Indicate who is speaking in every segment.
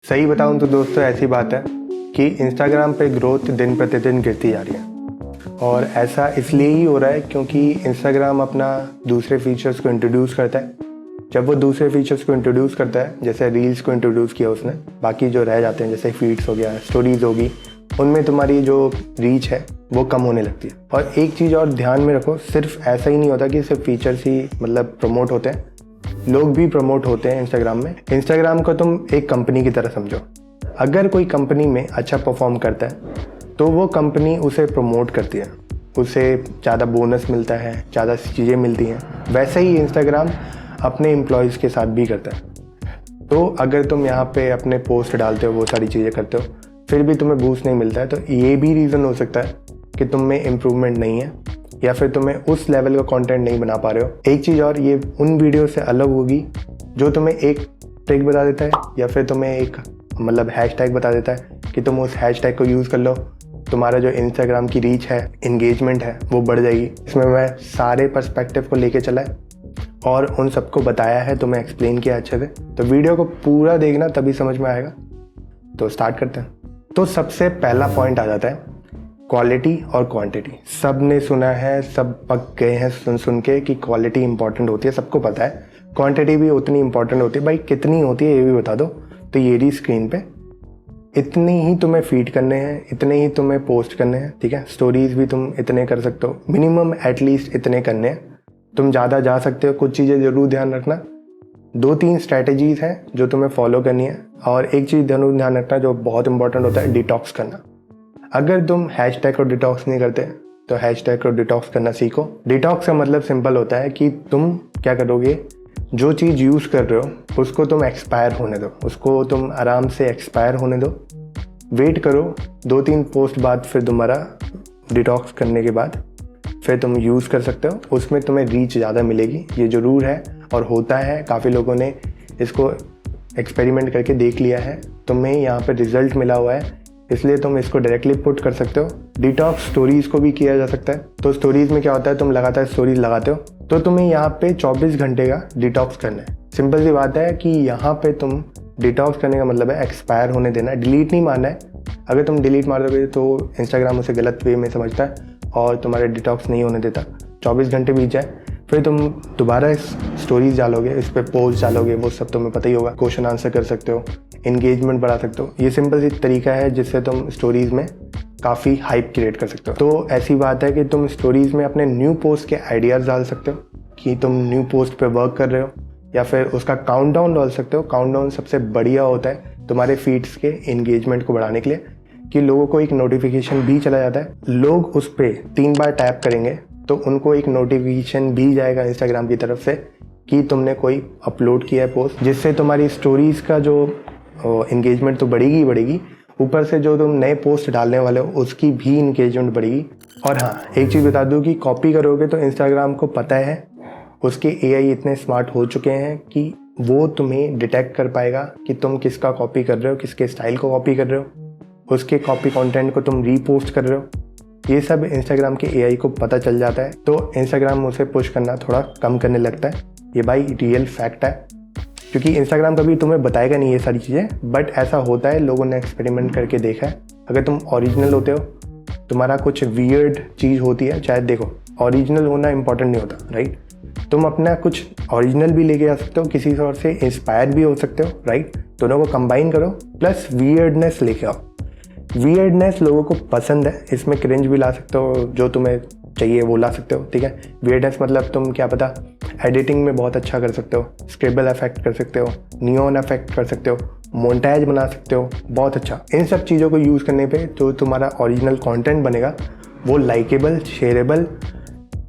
Speaker 1: सही बताऊं तो दोस्तों ऐसी बात है कि इंस्टाग्राम पे ग्रोथ दिन प्रतिदिन गिरती जा रही है और ऐसा इसलिए ही हो रहा है क्योंकि इंस्टाग्राम अपना दूसरे फीचर्स को इंट्रोड्यूस करता है। जब वो दूसरे फीचर्स को इंट्रोड्यूस करता है, जैसे रील्स को इंट्रोड्यूस किया उसने, बाकी जो रह जाते हैं जैसे फीड्स हो गया, स्टोरीज होगी, उनमें तुम्हारी जो रीच है वो कम होने लगती है। और एक चीज़ और ध्यान में रखो, सिर्फ ऐसा ही नहीं होता कि सिर्फ फीचर्स ही मतलब प्रमोट होते हैं, लोग भी प्रमोट होते हैं इंस्टाग्राम में। इंस्टाग्राम को तुम एक कंपनी की तरह समझो। अगर कोई कंपनी में अच्छा परफॉर्म करता है तो वो कंपनी उसे प्रमोट करती है, उसे ज़्यादा बोनस मिलता है, ज़्यादा चीज़ें मिलती हैं। वैसे ही इंस्टाग्राम अपने एम्प्लॉयज़ के साथ भी करता है। तो अगर तुम यहाँ पे अपने पोस्ट डालते हो, वो सारी चीज़ें करते हो, फिर भी तुम्हें बूस्ट नहीं मिलता है, तो ये भी रीज़न हो सकता है कि तुम में इम्प्रूवमेंट नहीं है या फिर तुम्हें उस लेवल का कंटेंट नहीं बना पा रहे हो। एक चीज़ और, ये उन वीडियो से अलग होगी जो तुम्हें एक ट्रिक बता देता है या फिर तुम्हें एक मतलब हैशटैग बता देता है कि तुम उस हैशटैग को यूज़ कर लो, तुम्हारा जो इंस्टाग्राम की रीच है, इंगेजमेंट है, वो बढ़ जाएगी। इसमें मैं सारे पर्सपेक्टिव को लेके चला है और उन सबको बताया है, तुम्हें एक्सप्लेन किया अच्छे से। तो वीडियो को पूरा देखना, तभी समझ में आएगा। तो स्टार्ट करते हैं। तो सबसे पहला पॉइंट आ जाता है क्वालिटी और क्वांटिटी। सब ने सुना है, सब पक गए हैं सुन के कि क्वालिटी इंपॉर्टेंट होती है, सबको पता है। क्वांटिटी भी उतनी इंपॉर्टेंट होती है। भाई कितनी होती है ये भी बता दो। तो ये रही स्क्रीन पे, इतनी ही तुम्हें फीड करने हैं, इतने ही तुम्हें पोस्ट करने हैं, ठीक है। स्टोरीज भी तुम इतने कर सकते हो, मिनिमम एटलीस्ट इतने करने हैं। तुम ज़्यादा जा सकते हो। कुछ चीज़ें ज़रूर ध्यान रखना, 2-3 स्ट्रैटेजीज हैं जो तुम्हें फॉलो करनी है। और एक चीज़ ध्यान रखना जो बहुत इंपॉर्टेंट होता है, डिटॉक्स करना। अगर तुम हैशटैग को डिटॉक्स नहीं करते तो हैशटैग को डिटॉक्स करना सीखो। डिटॉक्स का मतलब सिंपल होता है कि तुम क्या करोगे, जो चीज़ यूज़ कर रहे हो उसको तुम एक्सपायर होने दो, उसको तुम आराम से एक्सपायर होने दो। वेट करो 2-3 पोस्ट बाद, फिर दोबारा डिटॉक्स करने के बाद फिर तुम यूज़ कर सकते हो। उसमें तुम्हें रीच ज़्यादा मिलेगी, ये ज़रूर है और होता है। काफ़ी लोगों ने इसको एक्सपेरिमेंट करके देख लिया है, तुम्हें यहाँ पे रिजल्ट मिला हुआ है, इसलिए तुम इसको डायरेक्टली पुट कर सकते हो। डिटॉक्स स्टोरीज़ को भी किया जा सकता है। तो स्टोरीज़ में क्या होता है, तुम लगातार स्टोरीज लगाते हो तो तुम्हें यहाँ पे 24 घंटे का डिटॉक्स करना है। सिंपल सी बात है कि यहाँ पे तुम डिटॉक्स करने का मतलब है एक्सपायर होने देना है, डिलीट नहीं मारना है। अगर तुम डिलीट मार दोगे तो इंस्टाग्राम उसे गलत वे में समझता है और तुम्हारे डिटॉक्स नहीं होने देता। 24 घंटे बीत जाए फिर तुम दोबारा स्टोरीज डालोगे, इस पर पोस्ट डालोगे, वो सब तुम्हें पता ही होगा। क्वेश्चन आंसर कर सकते हो, इंगेजमेंट बढ़ा सकते हो। ये सिंपल सी तरीका है जिससे तुम स्टोरीज में काफ़ी हाइप क्रिएट कर सकते हो। तो ऐसी बात है कि तुम स्टोरीज में अपने न्यू पोस्ट के आइडियाज़ डाल सकते हो कि तुम न्यू पोस्ट पे वर्क कर रहे हो, या फिर उसका काउंटडाउन डाल सकते हो। काउंटडाउन सबसे बढ़िया होता है तुम्हारे फीड्स के इंगेजमेंट को बढ़ाने के लिए, कि लोगों को एक नोटिफिकेशन भी चला जाता है। लोग उस पर 3 बार टैप करेंगे तो उनको एक नोटिफिकेशन भी जाएगा इंस्टाग्राम की तरफ से कि तुमने कोई अपलोड किया है पोस्ट, जिससे तुम्हारी स्टोरीज का जो इंगेजमेंट तो बढ़ेगी ही बढ़ेगी, ऊपर से जो तुम नए पोस्ट डालने वाले हो उसकी भी इंगेजमेंट बढ़ेगी। और हाँ, एक चीज़ बता दूँ कि कॉपी करोगे तो इंस्टाग्राम को पता है, उसके एआई इतने स्मार्ट हो चुके हैं कि वो तुम्हें डिटेक्ट कर पाएगा कि तुम किसका कॉपी कर रहे हो, किसके स्टाइल को कॉपी कर रहे हो, उसके कॉपी कंटेंट को तुम रीपोस्ट कर रहे हो। ये सब इंस्टाग्राम के एआई को पता चल जाता है, तो इंस्टाग्राम उसे पुश करना थोड़ा कम करने लगता है। ये भाई रियल फैक्ट है, क्योंकि इंस्टाग्राम कभी तुम्हें बताएगा नहीं ये सारी चीज़ें, बट ऐसा होता है, लोगों ने एक्सपेरिमेंट करके देखा है। अगर तुम ओरिजिनल होते हो, तुम्हारा कुछ वियर्ड चीज़ होती है, चाहे देखो ओरिजिनल होना इंपॉर्टेंट नहीं होता, राइट। तुम अपना कुछ ओरिजिनल भी लेके आ सकते हो, किसी और से इंस्पायर भी हो सकते हो, राइट। दोनों को कंबाइन करो, प्लस वियर्डनेस लेके आओ। वियर्डनेस लोगों को पसंद है, इसमें क्रिंज भी ला सकते हो, जो तुम्हें चाहिए वो ला सकते हो, ठीक है। वियर्डनेस मतलब तुम क्या पता एडिटिंग में बहुत अच्छा कर सकते हो, स्क्रिबल इफेक्ट कर सकते हो, नियॉन इफेक्ट कर सकते हो, मोन्टाज बना सकते हो, बहुत अच्छा। इन सब चीज़ों को यूज़ करने पे जो तुम्हारा ओरिजिनल कंटेंट बनेगा वो लाइकेबल, शेयरेबल,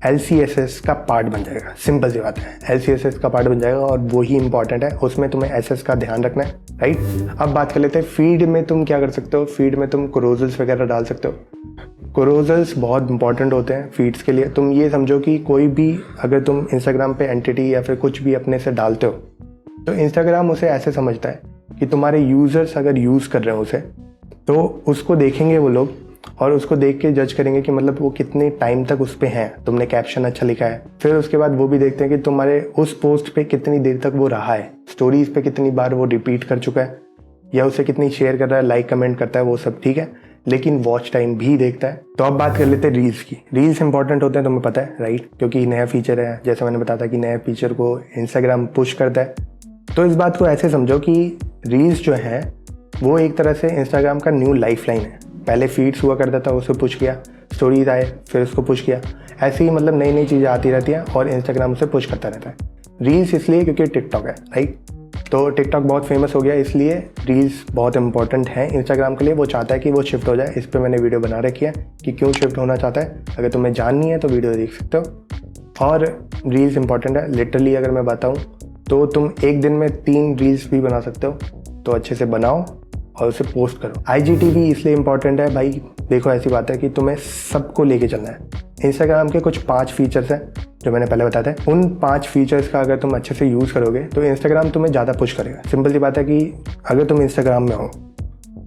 Speaker 1: LCSS का पार्ट बन जाएगा। सिंपल सी बात है, LCSS का पार्ट बन जाएगा और वही इंपॉर्टेंट है, उसमें तुम्हें SS का ध्यान रखना है, राइट। अब बात कर लेते हैं फीड में तुम क्या कर सकते हो। फीड में तुम क्रोजल्स वगैरह डाल सकते हो। क्रोजल्स बहुत इंपॉर्टेंट होते हैं फीड्स के लिए। तुम ये समझो कि कोई भी अगर तुम इंस्टाग्राम पे एंटिटी या फिर कुछ भी अपने से डालते हो तो इंस्टाग्राम उसे ऐसे समझता है कि तुम्हारे यूज़र्स अगर यूज़ कर रहे हो उसे, तो उसको देखेंगे वो लोग और उसको देख के जज करेंगे कि मतलब वो कितने टाइम तक उस पे हैं, तुमने कैप्शन अच्छा लिखा है। फिर उसके बाद वो भी देखते हैं कि तुम्हारे उस पोस्ट पे कितनी देर तक वो रहा है, स्टोरीज पे कितनी बार वो रिपीट कर चुका है, या उसे कितनी शेयर कर रहा है, लाइक कमेंट करता है, वो सब ठीक है, लेकिन वॉच टाइम भी देखता है। तो अब बात कर लेते हैं रील्स की। रील्स इंपॉर्टेंट होते हैं, तुम्हें पता है राइट, क्योंकि नया फीचर है, जैसा मैंने बताया था कि नया फीचर को इंस्टाग्राम पुश करता है। तो इस बात को ऐसे समझो कि रील्स जो है वो एक तरह से इंस्टाग्राम का न्यू लाइफलाइन है। पहले फीड्स हुआ करता था, उसे पुश किया, स्टोरीज आए, फिर उसको पुश किया, ऐसे ही मतलब नई नई चीज़ें आती रहती हैं और इंस्टाग्राम उसे पुश करता रहता है। रील्स इसलिए क्योंकि टिकटॉक है राइट, तो टिकटॉक बहुत फेमस हो गया, इसलिए रील्स बहुत इंपॉर्टेंट है इंस्टाग्राम के लिए। वो चाहता है कि वो शिफ्ट हो जाए। इस पर मैंने वीडियो बना रखी है कि क्यों शिफ्ट होना चाहता है। अगर तुम्हें जाननी है तो वीडियो देख सकते हो। और रील्स इंपॉर्टेंट है लिटरली, अगर मैं बताऊँ तो तुम एक दिन में 3 रील्स भी बना सकते हो। तो अच्छे से बनाओ और उसे पोस्ट करो। IGTV इसलिए इंपॉर्टेंट है भाई, देखो ऐसी बात है कि तुम्हें सबको लेके चलना है। इंस्टाग्राम के कुछ 5 फीचर्स हैं जो मैंने पहले बताया था। उन 5 फीचर्स का अगर तुम अच्छे से यूज़ करोगे तो इंस्टाग्राम तुम्हें ज़्यादा पुश करेगा। सिंपल सी बात है कि अगर तुम इंस्टाग्राम में हो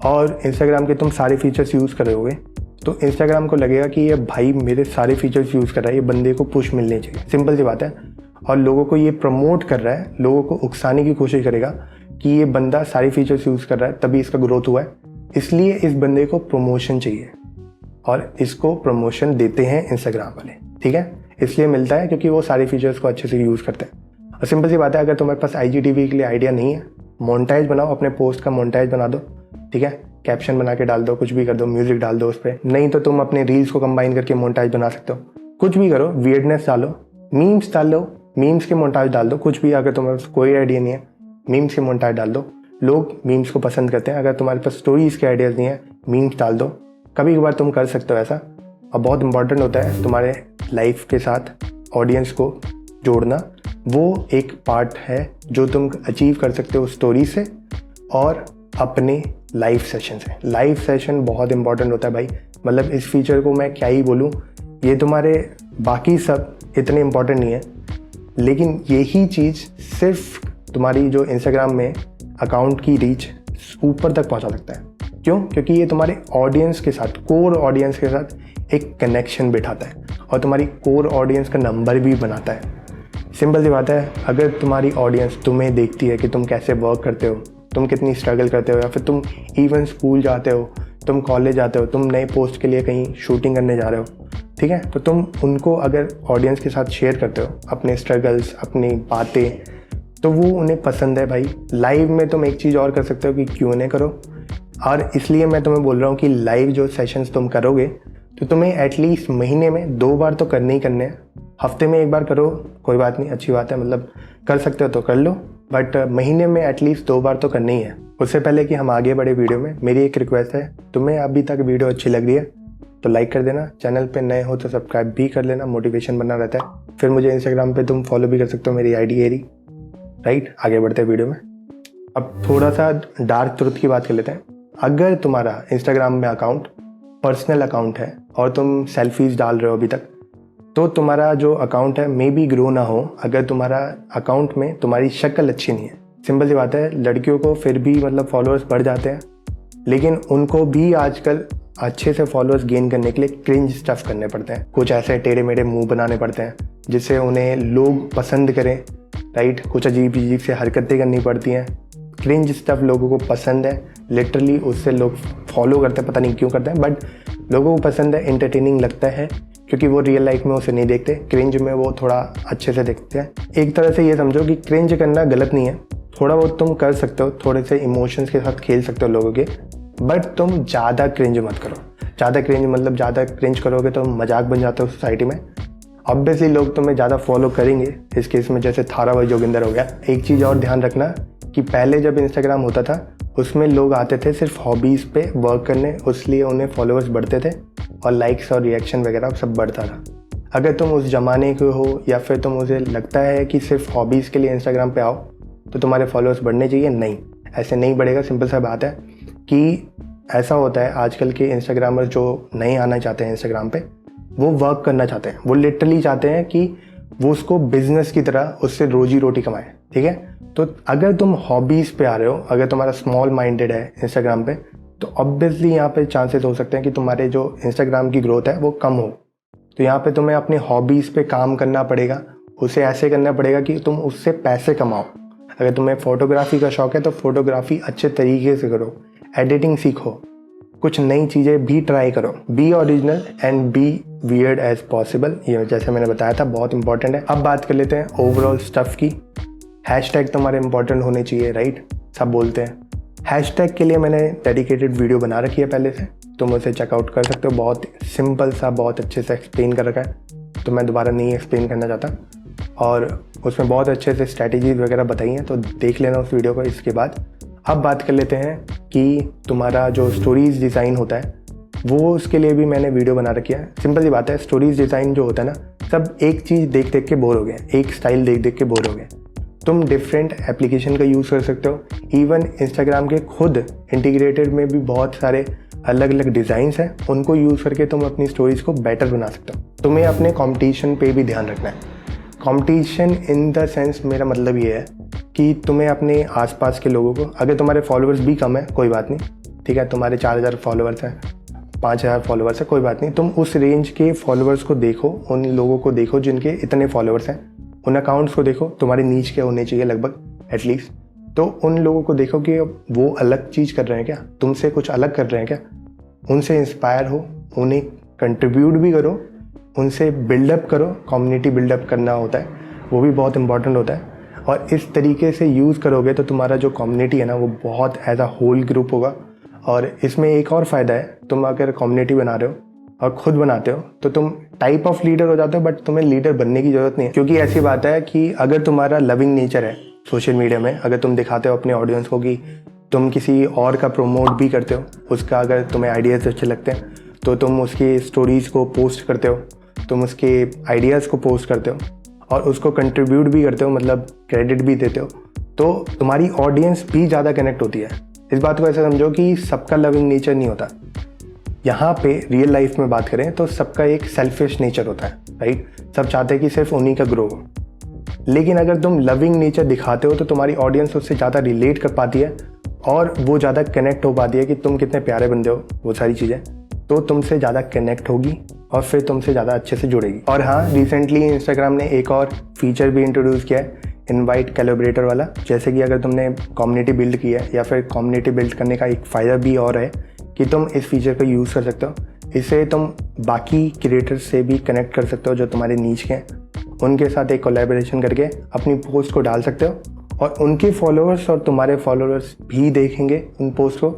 Speaker 1: और इंस्टाग्राम के तुम सारे फीचर्स यूज़ करोगे तो इंस्टाग्राम को लगेगा कि ये भाई मेरे सारे फीचर्स यूज़ कर रहा है, ये बंदे को पुश मिलने चाहिए। सिंपल सी बात है। और लोगों को ये प्रमोट कर रहा है, लोगों को उकसाने की कोशिश करेगा कि ये बंदा सारी फीचर्स यूज़ कर रहा है तभी इसका ग्रोथ हुआ है, इसलिए इस बंदे को प्रमोशन चाहिए और इसको प्रमोशन देते हैं इंस्टाग्राम वाले, ठीक है। इसलिए मिलता है क्योंकि वो सारे फीचर्स को अच्छे से यूज़ करते हैं। और सिंपल सी बात है, अगर तुम्हारे पास IGTV के लिए आइडिया नहीं है, मोनेटाइज बनाओ, अपने पोस्ट का मोनेटाइज बना दो, ठीक है। कैप्शन बना के डाल दो, कुछ भी कर दो, म्यूजिक डाल दो उस पर। नहीं तो तुम अपने रील्स को कंबाइन करके मोनेटाइज बना सकते हो। कुछ भी करो, वियर्डनेस डालो, मीम्स डाल लो, मीम्स के मोनेटाइज डाल दो, कुछ भी। अगर तुम्हारे पास कोई आइडिया नहीं है, मीम्स के मोनेटाइज डाल दो। लोग मीम्स को पसंद करते हैं। अगर तुम्हारे पास स्टोरीज के आइडियाज़ नहीं है, मीम्स डाल दो। कभी कभार तुम कर सकते हो ऐसा। और बहुत इंपॉर्टेंट होता है तुम्हारे लाइफ के साथ ऑडियंस को जोड़ना। वो एक पार्ट है जो तुम अचीव कर सकते हो स्टोरी से और अपने लाइव सेशन से। लाइव सेशन बहुत इंपॉर्टेंट होता है भाई। मतलब इस फीचर को मैं क्या ही बोलूँ, ये तुम्हारे बाकी सब इतने इंपॉर्टेंट नहीं है, लेकिन यही चीज़ सिर्फ तुम्हारी जो इंस्टाग्राम में अकाउंट की रीच ऊपर तक पहुंचा सकता है। क्यों? क्योंकि ये तुम्हारे ऑडियंस के साथ, कोर ऑडियंस के साथ एक कनेक्शन बिठाता है और तुम्हारी कोर ऑडियंस का नंबर भी बनाता है। सिंपल सी बात है, अगर तुम्हारी ऑडियंस तुम्हें देखती है कि तुम कैसे वर्क करते हो, तुम कितनी स्ट्रगल करते हो, या फिर तुम इवन स्कूल जाते हो, तुम कॉलेज जाते हो, तुम नए पोस्ट के लिए कहीं शूटिंग करने जा रहे हो, ठीक है, तो तुम उनको अगर ऑडियंस के साथ शेयर करते हो अपने स्ट्रगल्स, अपनी बातें, तो वो उन्हें पसंद है भाई। लाइव में तुम एक चीज़ और कर सकते हो कि Q&A करो। और इसलिए मैं तुम्हें बोल रहा हूँ कि लाइव जो सेशंस तुम करोगे तो तुम्हें एटलीस्ट महीने में 2 बार तो करने ही करने हैं। हफ्ते में 1 बार करो, कोई बात नहीं, अच्छी बात है, मतलब कर सकते हो तो कर लो, बट महीने में एटलीस्ट 2 बार तो करनी ही है। उससे पहले कि हम आगे बढ़े वीडियो में, मेरी एक रिक्वेस्ट है, तुम्हें अभी तक वीडियो अच्छी लग रही है तो लाइक कर देना, चैनल पे नए हो तो सब्सक्राइब भी कर लेना, मोटिवेशन बना रहता है। फिर मुझे इंस्टाग्राम पे तुम फॉलो भी कर सकते हो, मेरी ID है राइट। आगे बढ़ते हैं वीडियो में। अब थोड़ा सा डार्क ट्रुथ की बात कर लेते हैं। अगर तुम्हारा इंस्टाग्राम में अकाउंट पर्सनल अकाउंट है और तुम सेल्फीज डाल रहे हो अभी तक, तो तुम्हारा जो अकाउंट है मे बी ग्रो ना हो अगर तुम्हारा अकाउंट में तुम्हारी शक्ल अच्छी नहीं है। सिंपल सी बात है, लड़कियों को फिर भी मतलब फॉलोअर्स बढ़ जाते हैं, लेकिन उनको भी आजकल अच्छे से फॉलोअर्स गेन करने के लिए क्रिंज स्टफ करने पड़ते हैं। कुछ ऐसे टेढ़े मेढ़े मुंह बनाने पड़ते हैं जिससे उन्हें लोग पसंद करें, राइट। कुछ अजीब अजीब से हरकतें करनी पड़ती हैं। क्रिंज स्टफ लोगों को पसंद है, लिटरली उससे लोग फॉलो करते हैं, पता नहीं क्यों करते हैं, बट लोगों को पसंद है, एंटरटेनिंग लगता है, क्योंकि वो रियल लाइफ में उसे नहीं देखते। क्रिंज में वो थोड़ा अच्छे से देखते हैं। एक तरह से ये समझो कि क्रिंज करना गलत नहीं है, थोड़ा बहुत तुम कर सकते हो, थोड़े से इमोशंस के साथ खेल सकते हो लोगों के, बट तुम ज़्यादा क्रिंज मत करो। ज़्यादा क्रिंज मतलब ज़्यादा क्रिंज करोगे तो मजाक बन जाते हो सोसाइटी में। ऑब्वियसली लोग तुम्हें ज़्यादा फॉलो करेंगे, इस केस में जैसे थाराबाई जोगिंदर हो गया। एक चीज़ और ध्यान रखना कि पहले जब इंस्टाग्राम होता था उसमें लोग आते थे सिर्फ हॉबीज़ पे वर्क करने, इसलिए उन्हें फॉलोअर्स बढ़ते थे और लाइक्स और रिएक्शन वगैरह सब बढ़ता था। अगर तुम उस ज़माने के हो या फिर तुम मुझे लगता है कि सिर्फ हॉबीज़ के लिए इंस्टाग्राम पे आओ तो तुम्हारे फॉलोअर्स बढ़ने चाहिए, नहीं, ऐसे नहीं बढ़ेगा। सिंपल सा बात है कि ऐसा होता है, आजकल के इंस्टाग्रामर जो नए आना चाहते हैं इंस्टाग्राम पे, वो वर्क करना चाहते हैं, वो लिटरली चाहते हैं कि वो उसको बिजनेस की तरह उससे रोजी रोटी कमाए, ठीक है। तो अगर तुम हॉबीज़ पे आ रहे हो, अगर तुम्हारा स्मॉल माइंडेड है इंस्टाग्राम पे, तो ऑब्वियसली यहाँ पे चांसेस हो सकते हैं कि तुम्हारे जो इंस्टाग्राम की ग्रोथ है वो कम हो। तो यहाँ पे तुम्हें अपने हॉबीज़ पे काम करना पड़ेगा, उसे ऐसे करना पड़ेगा कि तुम उससे पैसे कमाओ। अगर तुम्हें फ़ोटोग्राफी का शौक़ है तो फ़ोटोग्राफी अच्छे तरीके से करो, एडिटिंग सीखो, कुछ नई चीज़ें भी ट्राई करो, be original and be weird as possible. ये जैसे मैंने बताया था बहुत इंपॉर्टेंट है। अब बात कर लेते हैं ओवरऑल स्टफ़ की। हैशटैग तुम्हारे इंपॉर्टेंट होने चाहिए, राइट? सब बोलते हैं। हैशटैग के लिए मैंने डेडिकेटेड वीडियो बना रखी है पहले से, तुम उसे चेकआउट कर सकते हो। बहुत सिंपल सा, बहुत अच्छे से एक्सप्लेन कर रखा है, तो मैं दोबारा नहीं एक्सप्लेन करना चाहता। और उसमें बहुत अच्छे से स्ट्रैटेजीज वगैरह बताई हैं, तो देख लेना उस वीडियो को। इसके बाद अब बात कर लेते हैं कि तुम्हारा जो स्टोरीज़ डिज़ाइन होता है वो, उसके लिए भी मैंने वीडियो बना रखी है। सिंपल सी बात है, स्टोरीज़ डिज़ाइन जो होता है ना, सब एक चीज़ देख देख के बोर हो गए, एक स्टाइल देख देख के बोर हो गए। तुम डिफरेंट एप्लीकेशन का यूज़ कर सकते हो। इवन इंस्टाग्राम के खुद इंटीग्रेटेड में भी बहुत सारे अलग अलग डिज़ाइंस हैं, उनको यूज़ करके तुम अपनी स्टोरीज़ को बेटर बना सकते हो। तुम्हें अपने कंपटीशन पे भी ध्यान रखना है। कंपटीशन इन द सेंस, मेरा मतलब ये है कि तुम्हें अपने आसपास के लोगों को, अगर तुम्हारे फॉलोअर्स भी कम है कोई बात नहीं, ठीक है, तुम्हारे 4000 फॉलोअर्स हैं, 5000 फॉलोअर्स है, कोई बात नहीं, तुम उस रेंज के फॉलोअर्स को देखो, उन लोगों को देखो जिनके इतने फॉलोअर्स हैं, उन अकाउंट्स को देखो, तुम्हारे नीच के होने चाहिए लगभग एटलीस्ट। तो उन लोगों को देखो कि वो अलग चीज़ कर रहे हैं क्या, तुमसे कुछ अलग कर रहे हैं क्या, उनसे इंस्पायर हो, उन्हें कंट्रीब्यूट भी करो, उनसे बिल्डअप करो। कम्युनिटी बिल्डअप करना होता है, वो भी बहुत इंपॉर्टेंट होता है। और इस तरीके से यूज़ करोगे तो तुम्हारा जो कम्युनिटी है ना, वो बहुत एज अ होल ग्रुप होगा। और इसमें एक और फ़ायदा है, तुम अगर कम्युनिटी बना रहे हो और ख़ुद बनाते हो तो तुम टाइप ऑफ लीडर हो जाते हो, बट तुम्हें लीडर बनने की ज़रूरत नहीं है। क्योंकि ऐसी बात है कि अगर तुम्हारा लविंग नेचर है सोशल मीडिया में, अगर तुम दिखाते हो अपने ऑडियंस को कि तुम किसी और का प्रोमोट भी करते हो, उसका अगर तुम्हें आइडियाज़ अच्छे लगते हैं तो तुम उसकी स्टोरीज़ को पोस्ट करते हो, तुम उसके आइडियाज़ को पोस्ट करते हो और उसको कंट्रीब्यूट भी करते हो, मतलब क्रेडिट भी देते हो, तो तुम्हारी ऑडियंस भी ज़्यादा कनेक्ट होती है। इस बात को ऐसे समझो कि सबका लविंग नेचर नहीं होता। यहाँ पे रियल लाइफ में बात करें तो सबका एक सेल्फिश नेचर होता है, राइट? सब चाहते हैं कि सिर्फ उन्हीं का ग्रो हो। लेकिन अगर तुम लविंग नेचर दिखाते हो तो तुम्हारी ऑडियंस उससे ज़्यादा रिलेट कर पाती है और वो ज़्यादा कनेक्ट हो पाती है कि तुम कितने प्यारे बंदे हो, वो सारी चीज़ें, तो तुमसे ज़्यादा कनेक्ट होगी और फिर तुमसे ज़्यादा अच्छे से जुड़ेगी। और हाँ, रिसेंटली इंस्टाग्राम ने एक और फीचर भी इंट्रोड्यूस किया है, इनवाइट कोलैबोरेटर वाला। जैसे कि अगर तुमने कम्युनिटी बिल्ड की है, या फिर कम्युनिटी बिल्ड करने का एक फ़ायदा भी और है कि तुम इस फीचर को यूज़ कर सकते हो। इससे तुम बाकी क्रिएटर्स से भी कनेक्ट कर सकते हो जो तुम्हारे नीच के हैं, उनके साथ एक कोलैबोरेशन करके अपनी पोस्ट को डाल सकते हो और उनके फॉलोअर्स और तुम्हारे फॉलोअर्स भी देखेंगे उन पोस्ट को,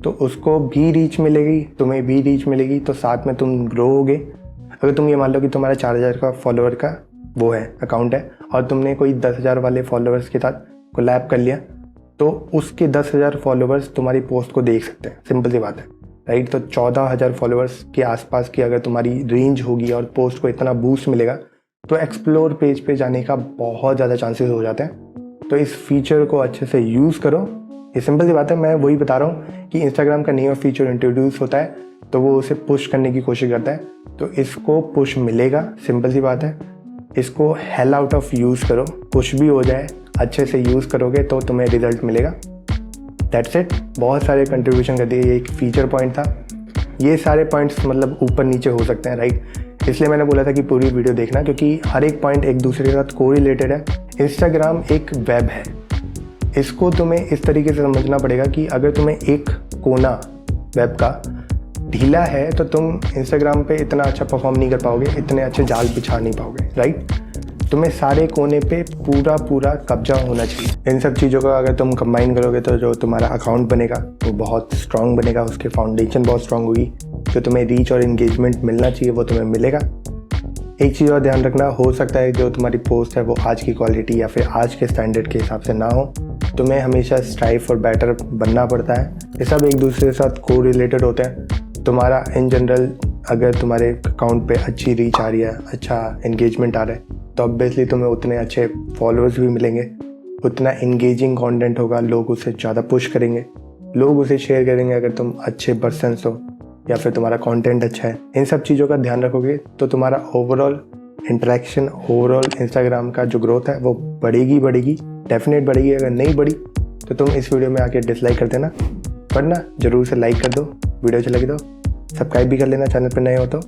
Speaker 1: तो उसको भी रीच मिलेगी, तुम्हें भी रीच मिलेगी, तो साथ में तुम ग्रो होगे। अगर तुम ये मान लो कि तुम्हारा 4000 का फॉलोअर का वो है अकाउंट है और तुमने कोई 10,000 वाले फॉलोअर्स के साथ कोलैब कर लिया, तो उसके 10,000 फॉलोअर्स तुम्हारी पोस्ट को देख सकते हैं। सिंपल सी बात है, राइट? तो 14,000 फॉलोअर्स के आसपास की अगर तुम्हारी रेंज होगी और पोस्ट को इतना बूस्ट मिलेगा तो एक्सप्लोर पेज पे जाने का बहुत ज़्यादा चांसेस हो जाते हैं। तो इस फीचर को अच्छे से यूज़ करो। ये सिंपल सी बात है, मैं वही बता रहा हूँ कि इंस्टाग्राम का नया फीचर इंट्रोड्यूस होता है तो वो उसे पुश करने की कोशिश करता है, तो इसको पुश मिलेगा। सिंपल सी बात है, इसको हेल आउट ऑफ यूज़ करो, पुश भी हो जाए, अच्छे से यूज़ करोगे तो तुम्हें रिजल्ट मिलेगा। That's it. बहुत सारे कंट्रीब्यूशन कर दिए, ये एक फीचर पॉइंट था। ये सारे पॉइंट्स मतलब ऊपर नीचे हो सकते हैं, राइट? इसलिए मैंने बोला था कि पूरी वीडियो देखना, क्योंकि हर एक पॉइंट एक दूसरे के साथ कोरिलेटेड है। इंस्टाग्राम एक वेब है, इसको तुम्हें इस तरीके से समझना पड़ेगा कि अगर तुम्हें एक कोना वेब का ढीला है तो तुम इंस्टाग्राम पे इतना अच्छा परफॉर्म नहीं कर पाओगे, इतने अच्छे जाल बिछा नहीं पाओगे, राइट? तुम्हें सारे कोने पे पूरा कब्जा होना चाहिए। इन सब चीज़ों का अगर तुम कंबाइन करोगे तो जो तुम्हारा अकाउंट बनेगा वो बहुत स्ट्रांग बनेगा, उसके फाउंडेशन बहुत स्ट्रांग होगी, जो तुम्हें रीच और इंगेजमेंट मिलना चाहिए वो तुम्हें मिलेगा। एक चीज़ और ध्यान रखना, हो सकता है जो तुम्हारी पोस्ट है वो आज की क्वालिटी या फिर आज के स्टैंडर्ड के हिसाब से ना हो, तुम्हें हमेशा स्ट्राइव फॉर बेटर बनना पड़ता है। ये सब एक दूसरे के साथ को रिलेटेड होते हैं। तुम्हारा इन जनरल अगर तुम्हारे अकाउंट पे अच्छी रीच आ रही है, अच्छा इंगेजमेंट आ रहा है, तो ऑब्वियसली तुम्हें उतने अच्छे फॉलोअर्स भी मिलेंगे, उतना इंगेजिंग कंटेंट होगा, लोग उसे ज़्यादा पुश करेंगे, लोग उसे शेयर करेंगे अगर तुम अच्छे पर्सन्स हो या फिर तुम्हारा कंटेंट अच्छा है। इन सब चीज़ों का ध्यान रखोगे तो तुम्हारा ओवरऑल इंटरेक्शन, ओवरऑल इंस्टाग्राम का जो ग्रोथ है वो बढ़ेगी, डेफिनेट बढ़ेगी। अगर नहीं बढ़ी तो तुम इस वीडियो में आके डिसलाइक कर देना, वरना ज़रूर से लाइक कर दो, वीडियो अच्छी लगी तो सब्सक्राइब भी कर लेना चैनल पर नए हो तो।